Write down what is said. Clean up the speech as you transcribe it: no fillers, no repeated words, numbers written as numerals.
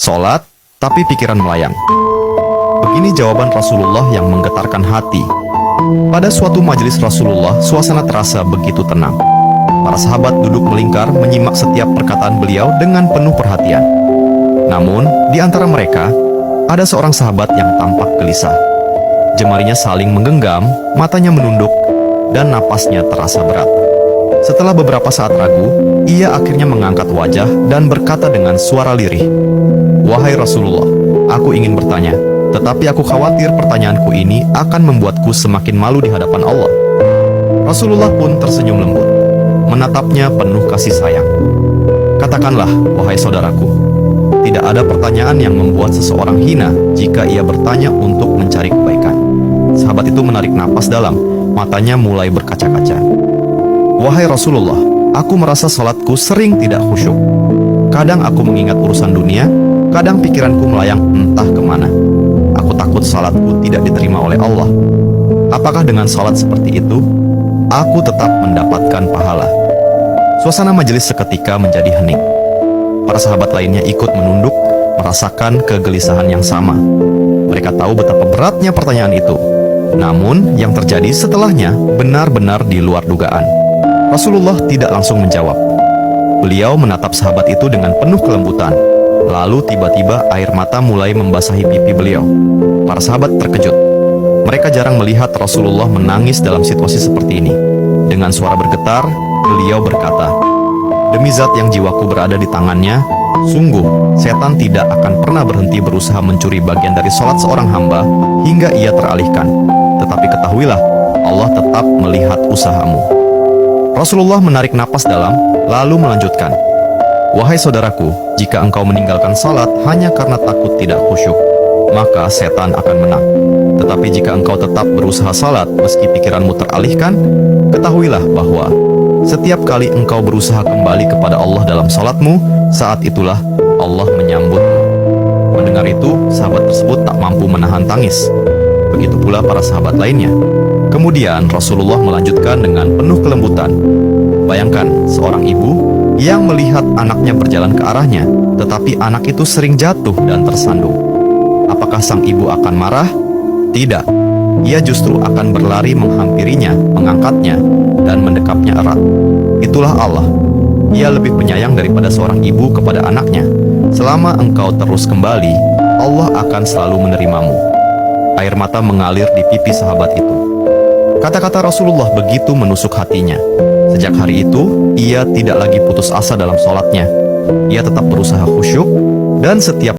sholat, tapi pikiran melayang. Begini jawaban Rasulullah yang menggetarkan hati. Pada suatu majelis Rasulullah, suasana terasa begitu tenang. Para sahabat duduk melingkar menyimak setiap perkataan beliau dengan penuh perhatian. Namun, di antara mereka, ada seorang sahabat yang tampak gelisah. Jemarinya saling menggenggam, matanya menunduk, dan napasnya terasa berat. Setelah beberapa saat ragu, ia akhirnya mengangkat wajah dan berkata dengan suara lirih, "Wahai Rasulullah, aku ingin bertanya, tetapi aku khawatir pertanyaanku ini akan membuatku semakin malu di hadapan Allah." Rasulullah pun tersenyum lembut, menatapnya penuh kasih sayang. "Katakanlah, wahai saudaraku, tidak ada pertanyaan yang membuat seseorang hina jika ia bertanya untuk mencari kebaikan." Sahabat itu menarik napas dalam, matanya mulai berkaca-kaca. "Wahai Rasulullah, aku merasa salatku sering tidak khusyuk. Kadang aku mengingat urusan dunia, kadang pikiranku melayang entah kemana. Aku takut salatku tidak diterima oleh Allah. Apakah dengan salat seperti itu, aku tetap mendapatkan pahala?" Suasana majelis seketika menjadi hening. Para sahabat lainnya ikut menunduk, merasakan kegelisahan yang sama. Mereka tahu betapa beratnya pertanyaan itu. Namun, yang terjadi setelahnya benar-benar di luar dugaan. Rasulullah tidak langsung menjawab. Beliau menatap sahabat itu dengan penuh kelembutan. Lalu tiba-tiba air mata mulai membasahi pipi beliau. Para sahabat terkejut. Mereka jarang melihat Rasulullah menangis dalam situasi seperti ini. Dengan suara bergetar, beliau berkata, "Demi zat yang jiwaku berada di tangannya, sungguh setan tidak akan pernah berhenti berusaha mencuri bagian dari sholat seorang hamba hingga ia teralihkan. Tetapi ketahuilah, Allah tetap melihat usahamu." Rasulullah menarik napas dalam, lalu melanjutkan, "Wahai saudaraku, jika engkau meninggalkan salat hanya karena takut tidak khusyuk, maka setan akan menang. Tetapi jika engkau tetap berusaha salat meski pikiranmu teralihkan, ketahuilah bahwa setiap kali engkau berusaha kembali kepada Allah dalam salatmu, saat itulah Allah menyambutmu." Mendengar itu, sahabat tersebut tak mampu menahan tangis. Begitu pula para sahabat lainnya. Kemudian Rasulullah melanjutkan dengan penuh kelembutan, "Bayangkan seorang ibu yang melihat anaknya berjalan ke arahnya, tetapi anak itu sering jatuh dan tersandung. Apakah sang ibu akan marah? Tidak. Ia justru akan berlari menghampirinya, mengangkatnya, dan mendekapnya erat. Itulah Allah. Ia lebih penyayang daripada seorang ibu kepada anaknya. Selama engkau terus kembali, Allah akan selalu menerimamu." Air mata mengalir di pipi sahabat itu. Kata-kata Rasulullah begitu menusuk hatinya. Sejak hari itu, ia tidak lagi putus asa dalam sholatnya. Ia tetap berusaha khusyuk, dan setiap